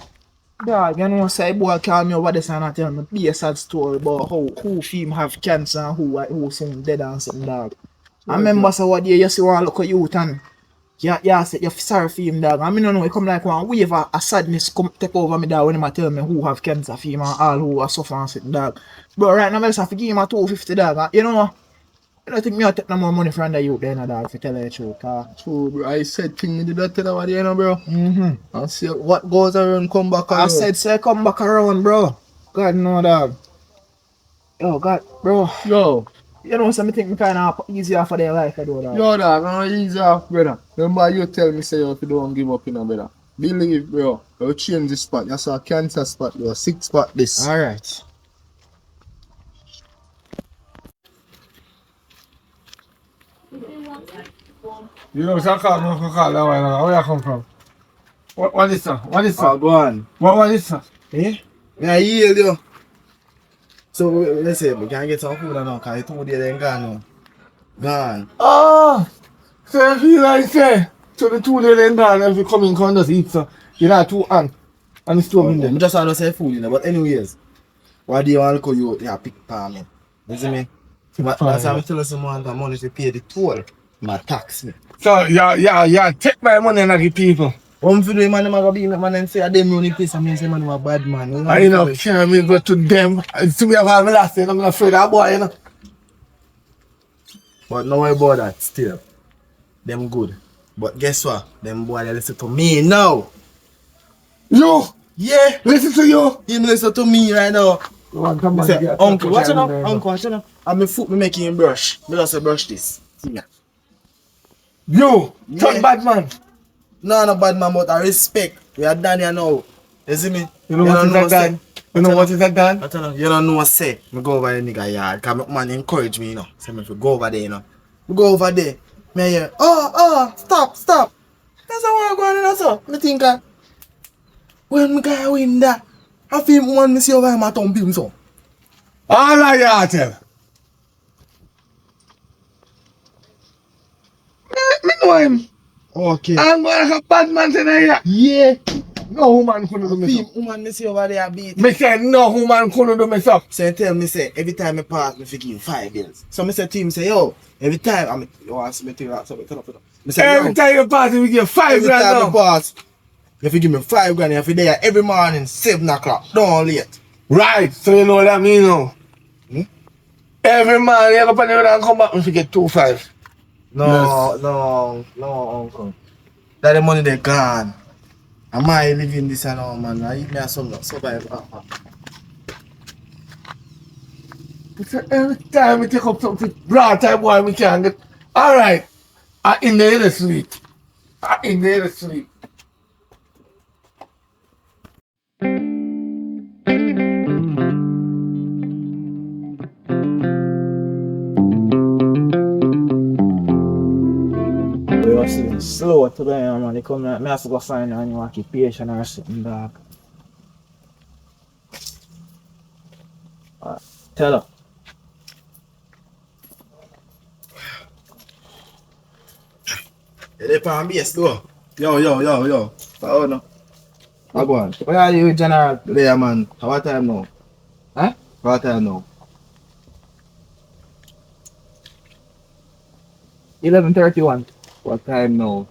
Dog, you know, say boy call me over this and I tell me be a sad story about how who film have cancer and who some dead and something, dog. I remember so what day you see one look at youth and say you're sorry for him, dog. I mean, no, it come like one wave a sadness come take over me, dog, when him tell me who have cancer for him and all who are suffering and something, dog. But right now, I just have to give him a 250, dog. You know, I don't think me take no more money from the youth then, dog, to tell you the truth. True, bro. I said thing me did that tell about you know, bro. Mm-hmm. I see what goes around come back around. I said, say come back around, bro. God, no, dog. Yo, God, bro. Yo. You know, something think me kind of easier for their life, I do, dog. Yo, dog, I'm easy off, brother. Remember you tell me, say, if you don't give up, you know, brother. Believe, bro. You change the spot. You saw a cancer spot, you 6 spot this. Alright. You know, so I call that one. Where you come from? What is that? What is that? Oh, go on. What is that? Eh? I yield you. So, let's say, we can get some food now, because 2 days then gone now. Gone. Oh! So I feel like, say, so the 2 days then gone, if you come in, come just eat, so you know, 2 hands. And it's 2 in there. I just want to say food, you know, but anyways, why do you want to go you yeah, pick palm me? You see me? That's why I'm telling someone that money to pay the toll. My tax me. So, yeah, take my money and give people. One for the man, I'm going to be man and say, I didn't really piss and say, man, I'm a bad man. You know, I know, can't me go to them. See me have my last thing, I'm not afraid of that boy, you know. But no way about that, still. Them good. But guess what? Them boy, they listen to me now. You! Yeah! Listen to you! You listen to me right now. Come I say, Uncle, watch it up. Uncle, watch it up. I'm a foot, me making him brush. Me just say brush this. See me. You! Yeah. Turn bad man! No bad man, but I respect. We are done here now. You see me? You know what is that done? You know what is that done? I tell you, you don't know what say. Me go over the nigga yard. Cause my man encourage me, you know. Say me if you go over there, you know. We go over there. Me hear, oh, stop. That's how I'm going on, so. Me think, when me guy win that, I feel one me see over him at thump him, so. All I got tell. Me know him. Okay. I'm going like a bad man tonight. Yeah. No woman couldn't do me Feel so. woman me see over there beat. Me say no woman couldn't do me so. So he tell me, say, every time I pass, me forgive 5 bills. So me say to him, say, yo, every time, I mean, you ask me to tell you. Me say, Every time you pass, we give 5 every grand time I now. pass, you have to give me 5 grand. You have to be there every morning, 7 o'clock. Don't late. Right, so you know what I mean now. Every man, you go up and come back, we forget 2-5. No, uncle. That the money they gone. Am I living this alone, man? I eat me a some survive. Every time we take up something broad type boy, we can't get. Alright, I in there the sweet. We were sitting slow today, man. They come here, I have to go find a new occupation or something, dog. Tell her. They pan base, go. Yo. Oh no. I go on. Where are you, General? There, man. What time now? Huh? What time now? 11:31. What time now?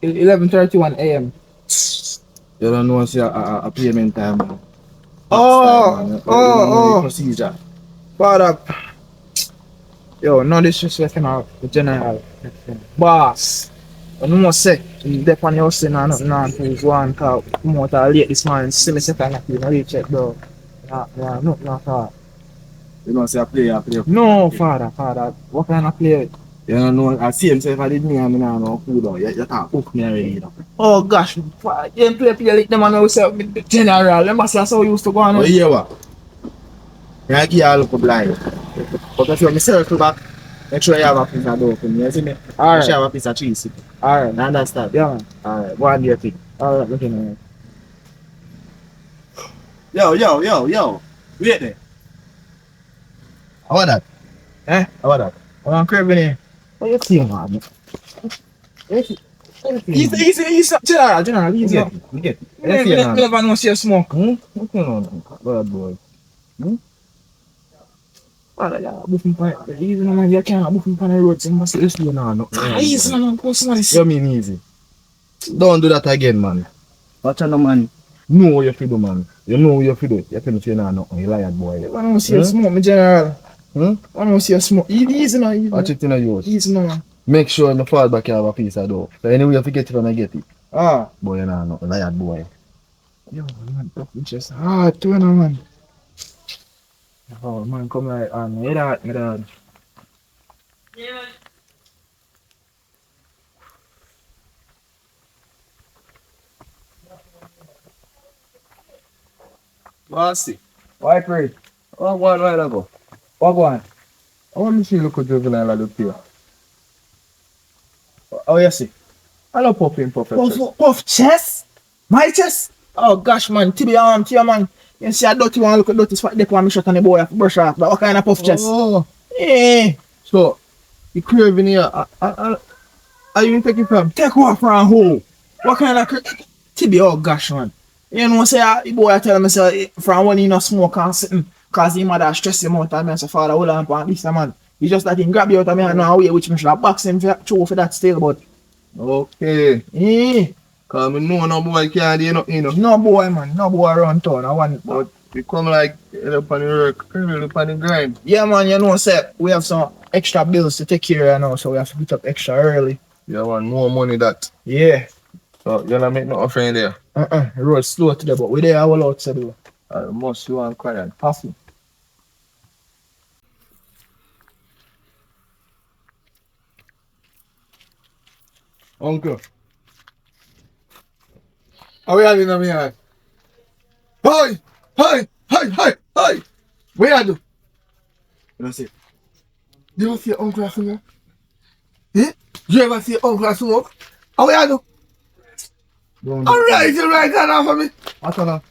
11:31 a.m. You don't know what's a payment time. Man. Oh. Procedure. Father. Yo, no disrespect now, the General. Boss. I know say, dep on your sin and nothing on his one car. Come out late this morning, see me second up, you know, reach it, bro. Yeah, nothing at all. You know, say I play. No, father, what kind of play? You don't know, I see him say if I did me, I mean, I know who though. You can't hook me already, you know. Oh gosh, father, you play like them and I say, the General, remember say that's how we used to go on. Oh, yeah, what? I give you a look blind. But if you circle back, make sure you have a piece of dough for me, you see me? Alright. Make sure you have a piece of cheese. Alright, You understand? yeah man. Alright, go on do your thing. Alright, looking at it. Yo. Wait there. How about that? Eh? How about that? I'm craving here. What you think, man? Easy, General, easy. We get. Never know see a smoke. What's going on? Bad boy. Buffing pan, easy no man, you can't buffing pan the road, so you must just do no. Easy no man, post man. You mean easy? Don't do that again, man. Watch out, no man. Know what you feel do, man. You know what you feel do. You tell me say nah, no, you liar boy. I don't see a smoke, my General. I don't see a smoke. Easy no, easy. Watch it in a yours. Easy no man. Make sure in the fall back you have a piece of dough. So anyway, if you get it when I get it. Ah. Boy, you know, no, liar boy. Yo, man, tough just hard to no man. Oh man, come like me dad. Bossy. Why pray? Oh, one right ago. What one? I want to see look at juvenile at the pier. Oh you see? I love popping puff. Puff chest? My chest? Oh gosh man, TB arm to you man. You see a dirty one, look at dirty spot, they want me shot on the boy, brush off. But what kind of puff chest? Oh. Eh. So, you craving here, are you take it from? Take off from who? What kind of TB? Oh gosh man. You know say the boy tell me say from when he no smoke and sitting cause his mother stress him out and I say father hold on for this man. He just that him grab you out of me and know away which me should have box him for that still but Okay. eh. Cause me know no boy can't do nothing, you know. No boy man, no boy around town. I want But we come like up on the work, up on the grind. yeah man, you know say we have some extra bills to take care of now, so we have to put up extra early. You want more money that. Yeah. So you don't make no friend there. The road slow today, but we there all out to do. Must you want quiet. Passing. Uncle. How are you doing, man? Hi! What are you doing? You see? You ever see your uncle smoke? Eh? You ever see your uncle smoke? How are you doing? Alright, you right now for me. Watch out.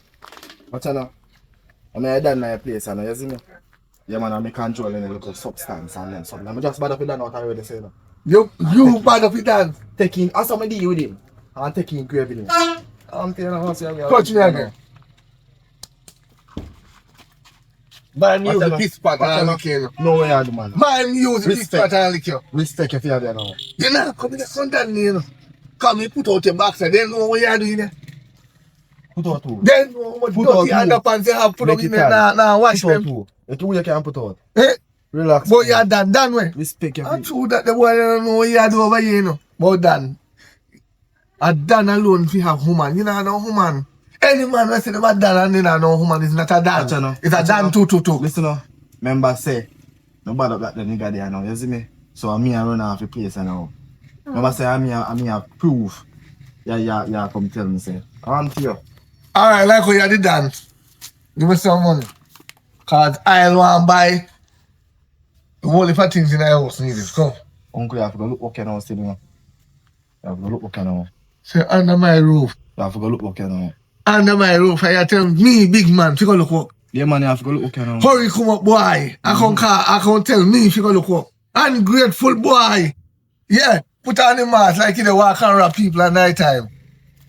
I mean, I done my place, and you see me? Yeah, man, I'm controlling a little substance and then something. I'm just bad up with that out already, say no. You bad up with that? Taking, as some deal with him, and taking gravy him. I'm telling you, I'm saying, Touch me again. Man, use the piss pot and lick you. No way, man. Man, use the piss pot and lick you. Respect if you're there now. You know, come in the front and you know. Come and put out your back, so they know what you're doing there. Put out two. Then know what Put out dirty underpants you have put out in there. Now wash Put out them. two. You two you can put out. Eh? Relax. But you're done way. Respect your I'm true that the boy don't know what you do over here, you know. But Dan. A Dan alone if you have woman. You know no woman. Any man that say them a Dan and they don't know woman is not a Dan. It's a Dan 222. Listen now. Remember say, nobody up like the nigga there now, you see me? So me I run off the place now. Remember say I have proof. Yeah, come tell me say. I'm to you. Alright, like how you did dance. Give me some money. Cause I want to buy the whole heap of things in the house needed. Come. Uncle, you have to go look what kind of still, you know. You have to go look what kind of. Say under my roof. You have to go look what kind of. Under my roof, I tell me, big man, figure look up. Yeah, man, you have to go look what kind of. Hurry, come up, boy. I can't tell me, figure look up. Ungrateful boy. Yeah, put on the mask like you walk and rob people at night time.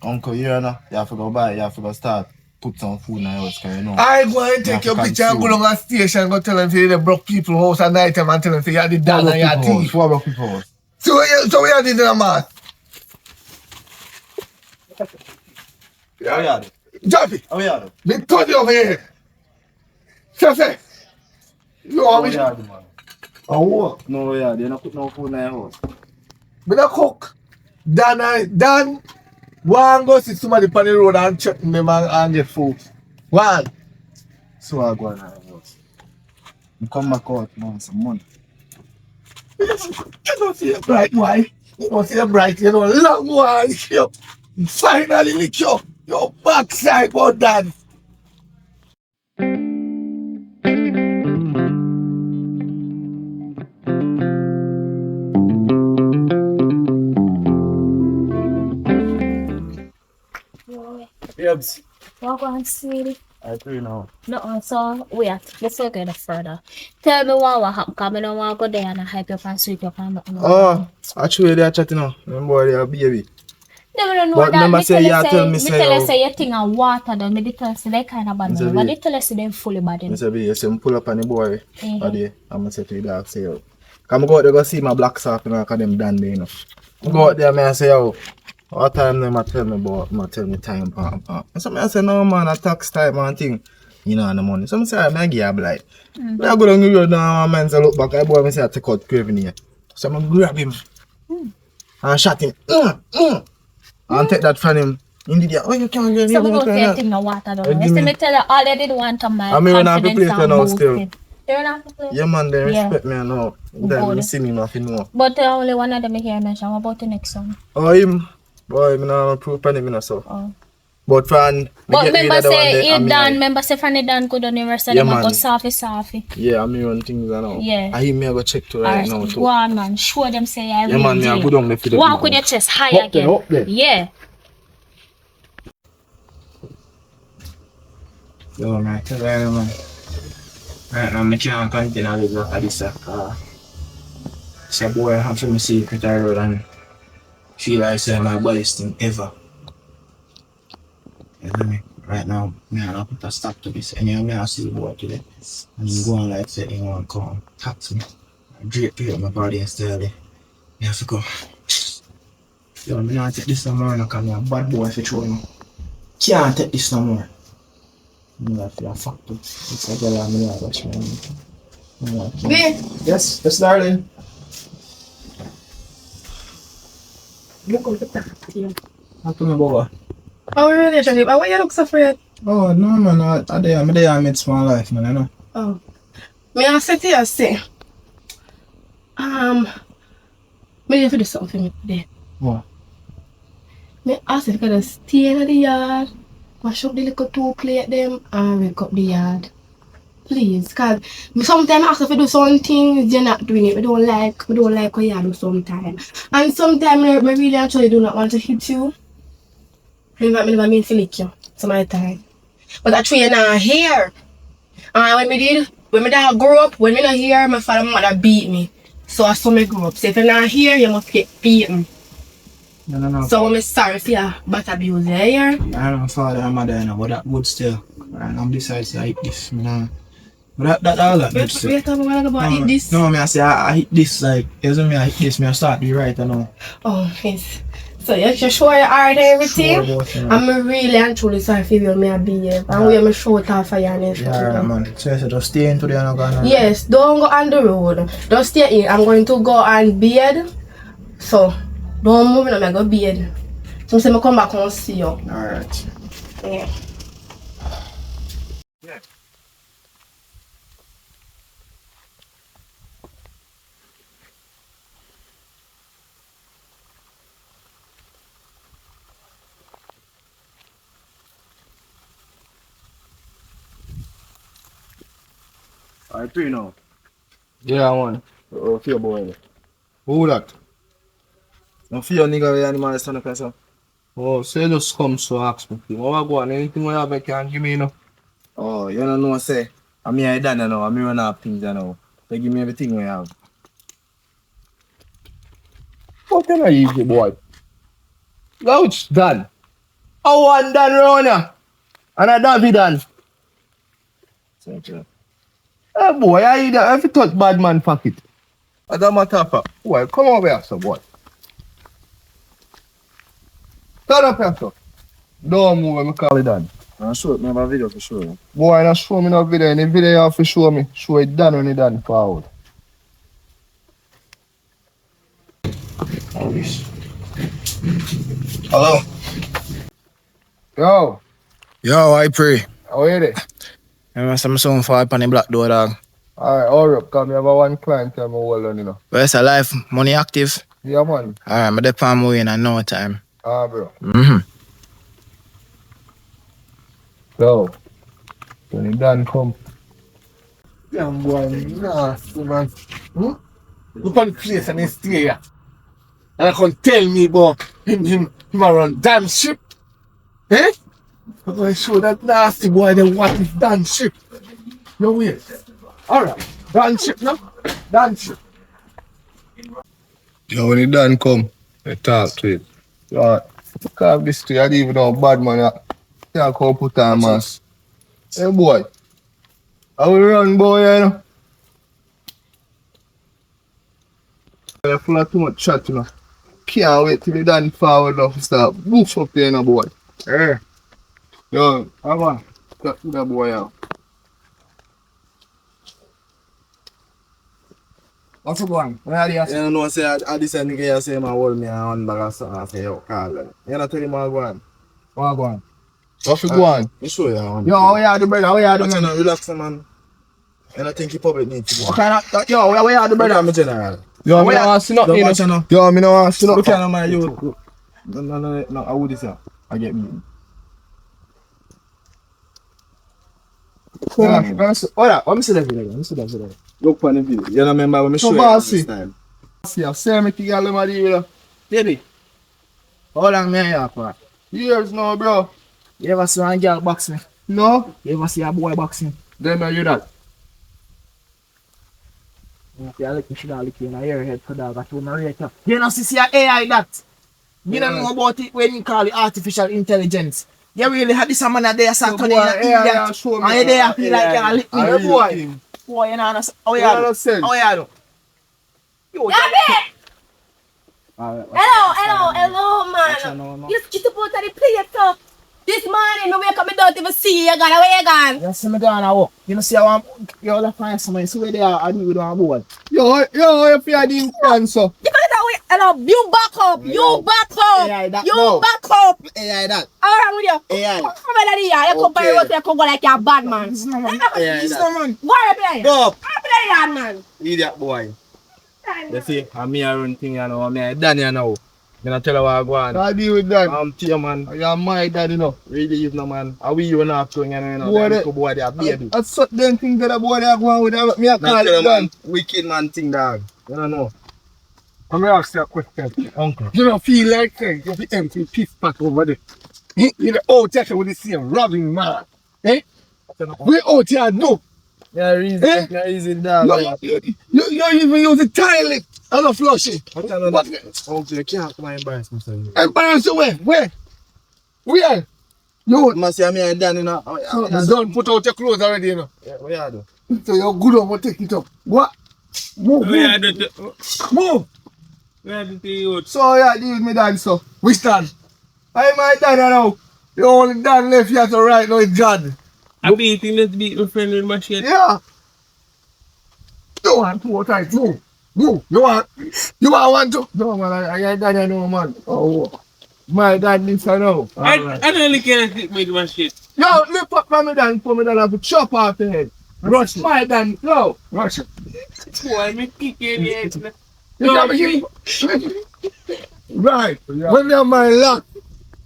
Uncle, you know, you have to go buy, you have to go start, put some food in the house, cause you know. I go and take your picture and go down the station and go tell them say they broke people's house at night time and tell them say you're the Dan and you're thief. What about people house? So we are doing the mask. How you do? Drop it. How you do? Me touch you over here. Say. You want me? How you do, man? Oh, what? No, yeah, you don't put no food in your house. Me not cook. Dan, one go see somebody on the road and check them and get food. One. So I go in your house. You come back out, man, some money. You don't see a bright boy. You don't see a bright, you know, long one. You finally lick your backside, but Dan. Yebs. Walk on, sweetie. I agree now. No, so wait, before going further. Tell me what happened, because I don't want to go there and hype up and sweep up and nothing. Oh, actually they are chatting now. Remember they are baby. Never don't know But that. remember Me say, tell you tell me me say, tell yo. you say you thing a water down. Me tell you say they kind of bad. Mr. But B. they tell you say them fully bad. Mr. B, you see me pull up on the boy. Mhm. Adi, I'm say to the dog, say, yo. Come go out there go see my black sock, you know, cause them done there, you know. I go out there, man, I say, yo. What time them tell me about, tell me time, So I say, no, man, a tax time and thing. You know, and the money. So I say, I give you a blight. I go down the road now, man, so look back, I boy, I say, I take out craving here. So I grab him. And shot him. And take that from him. Indeed, oh, you can't get So we him. go say you thing a water down. You give see me- me tell you all they did want to my I mean, when I have to confidence play and now boosted. still. You don't have to play. Yeah, man, they Yeah. respect me now. Then Good. they see me nothing more. But only one of them I hear mention. What about the next song? Oh, him. Boy, I'm not proof on him, so. Oh. But fan, But remember say you you done, remember say Fanny done could on the rest of Yeah, them man. go softy. Yeah, I'm run things now. Yeah. I me go check to right now Alright, too. go on man, show them say I Yeah, really man, me I did. go down there for the Walk video. with your chest high Up again. there, up there. Yeah. Yo, man, tell you, man. Right now, I can't continue to live like this. So, boy, I have to see secret I road and feel like saying my best thing ever. You know me? Right now, me I put a stop to this. And you know, I see the boy today. And he go on like say he want to come tax me. I drape my body instead. Me have to go. Yo, me not take this no more because I'm a bad boy for throwing me. Can't take this no more. Me have to fuck it. It's a girl and me not watch me. Babe, Yes, darling. look out the top. Talk to me, Boba. How are your relationship? Why you look so afraid? Oh, no, man. I'm there amidst my life, man, you know. Oh. Me I say to you, say, me need to do something for me today. What? Me ask if I can stay in the yard, wash up the little two plate them, and wake up the yard. Please, cause sometimes I ask if you do something, you're not doing it. We don't like what you do sometimes. And sometimes I really actually do not want to hit you. I never mean to lick you some of the time. But actually you're not here. And when my dad grew up, when me not here, my father and mother beat me. So I saw me grow up. So if you're not here, you must get beaten. No. So I'm sorry for your bad abuse, you hear? I don't know, father and mother, you know, but that good still. And I'm decided to hit this, you know. But that all that good still. Wait a minute about No, this. no, me I say I hit this, like, isn't me I hit this, me I start be right, you know. Oh, yes. So you should show your heart and everything. Sure about, you know. I'm really and truly sorry for you, me a behave. And we am show it off for you and everything. Yeah, man. So I said, just stay into the other. Yes, don't go on the road. Just stay in. I'm going to go and bed. So, don't move, I'm going to go bed. So, I come back and see you. Alright. Yeah. I pray now. Yeah, man. Oh, fear boy. Who that? No fear nigga with animal son of person. Oh, say just come so ask me. What go on? Anything you have, I can give me, you know. Oh, you don't know say. I mean I done you know, I mean run off things you know. They give me everything we have. What can I easy, boy? Loud's done. I want done round here. And a Davi Dan. Thank you. Hey boy, I eat that. If you touch bad man pocket. I don't matter for. Boy, come over here, so boy. Turn up here, so. Don't move when I call it done. I'm sure me have a video for sure. Boy, not show me no video. Any video you have to show me. Show it done when it done forward. Hello? Yo, Yo, I pray. how are you there? I'm some song for up on the black door, dog. Alright, hurry up, come. You have a one client time I hold on, you know. Where's the life? Money active? Yeah, man. Alright, I'm the palm way in no time. Bro. Mm-hmm. Yo, when it done come. Yeah, boy, nasty, man. Look on the place and he stay here. And I can tell me about him a run damn ship. Eh? I'm going to show that nasty boy then what is damn ship. No way. Alright, damn ship now. Damn ship. Yo, when it done come, I talk to it. Alright. Carve this to you. I don't even know bad man. Yeah, come put on mask. Hey boy. I will run boy, you know. You're full of too much chat, you know. Can't wait till you done forward enough to start boof up there, you know, boy. Hey. Yo, come on. Talk to that boy out. What's up, one? Where are you? You know, say, I this nigga here say, man, hold me on bag of something. I say, yo, call them. You know, tell him all go on. What go on? What you go on? You sure you on? Yo, how you do, brother? How you do, Watch man? out, relax, man. And I think the public need to do. What kind of... Yo, how you do, Brother, brother? I'm a general. Yo, me no want to see nothing, Watch out now. Yo, me no want to see Look nothing. at my you. No, I would say. I get me. Hold on, let me see that video. Let me see that video. Look on the video. You know, remember when I show you bossy. this time? See, I've seen me to get them at the Baby, how long me here for? years now, bro. You ever see one girl box me? No? You ever see a boy box me? Then I hear that. If you lick me, should have lick you in your head for dog. I told my rate up. You know, see a AI that. You don't know about it when you call it artificial intelligence. You really had this man there Saturday boy, and AI show me. you there feel like you lick me. Hey, boy. Boy, you know, how you You do? understand? How you do? Yo, David! Alright, Hello, Watch out now, man. man. You just put on the plate up. This morning, I wake up, I don't even see you. Where you gone? you see me going to walk. You know, see how I'm, you're the find someone, you see where they are, I do with one board. Yo, if you had the answer. You can't wait. Hello, you back up. You back up. AI that You now. back up. AI that. Alright with you. AI. Come over there. You come by road, you come go like you're a bad man. This is no man. AI This is that. no man. Go ahead, play. Go up. Play yard, man. Idiot boy. You see, I'm me a run thing, you know. I'm me a Danny, you know. You know, tell her what I go on. I deal with that. Tia, man. You're my dad, you know. Really, you know, man. How we you not doing, you know. Boy, That little boy, they are baby. I such them things that a boy they go on with them. Me a Not call tell it man. done. Wicked man thing, dog. You don't know. I'm gonna ask you a question. Uncle. You don't feel like you have the empty piece pack over there. You know, out here with the same robbing man. Eh? We out here no. Yeah, reason. Eh? Yeah, reason, dog. You even use the toilet and a flush it. I tell you What? that. Uncle, you can't come and embarrass me, son. Embarrass you where? Where? Where? You You must see me and Danny, you know. don't put out your clothes already, you know. Yeah, what you do? So you're good on what take it up. What? Move, move. So yeah, deal with me dad, so. Which stand? I my dad now. The only dad left here to right now is John. I beat him, let's beat my friend with my shit. Yeah. You want to what I do? Move. You want one to? No man, I dad I know man. Oh, my dad needs to know. I Alright. don't really care with my shit. Yo, lift up from me dad, put me down have to chop off the head. Rush my dad, no. Rush it. Boy, me kick you in the head. You got me right. When you're my luck,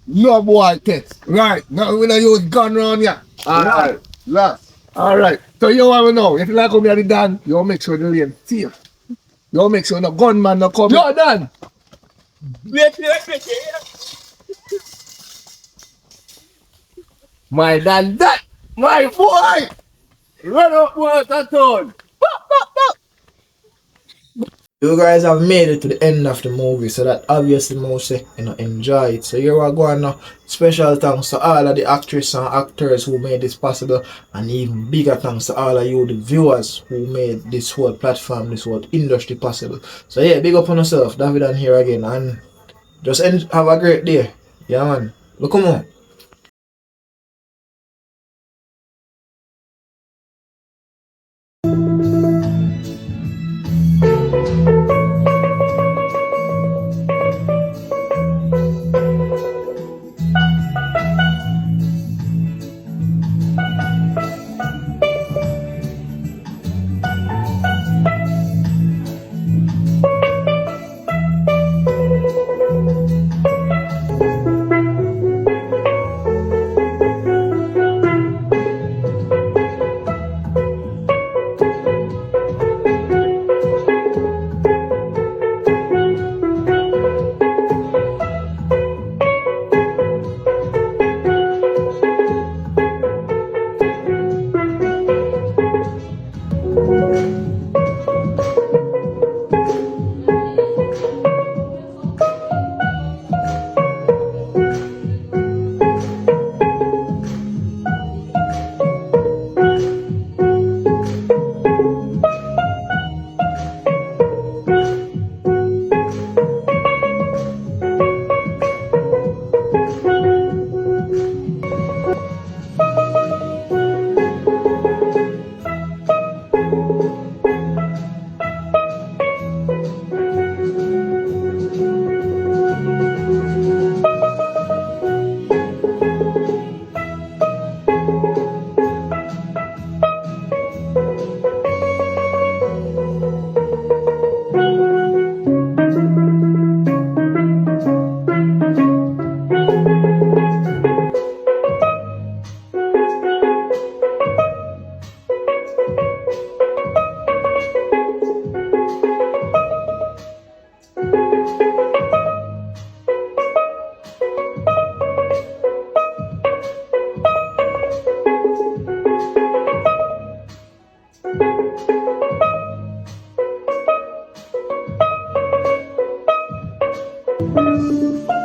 no boy test. Right. Now we don't use gun around here. Alright. Last. Alright. So you want to know, if you like how me are done, you make sure the lane safe. You make sure no gunman no come. You're done. Wait. My dad, that my boy. Run up water town. You guys have made it to the end of the movie, so that obviously mostly enjoy it. So here we go now. Special thanks to all of the actresses and actors who made this possible, and even bigger thanks to all of you, the viewers, who made this whole platform, this whole industry possible. So yeah, big up on yourself, Davi Dan here again, and just have a great day. Yeah man, look come on. it.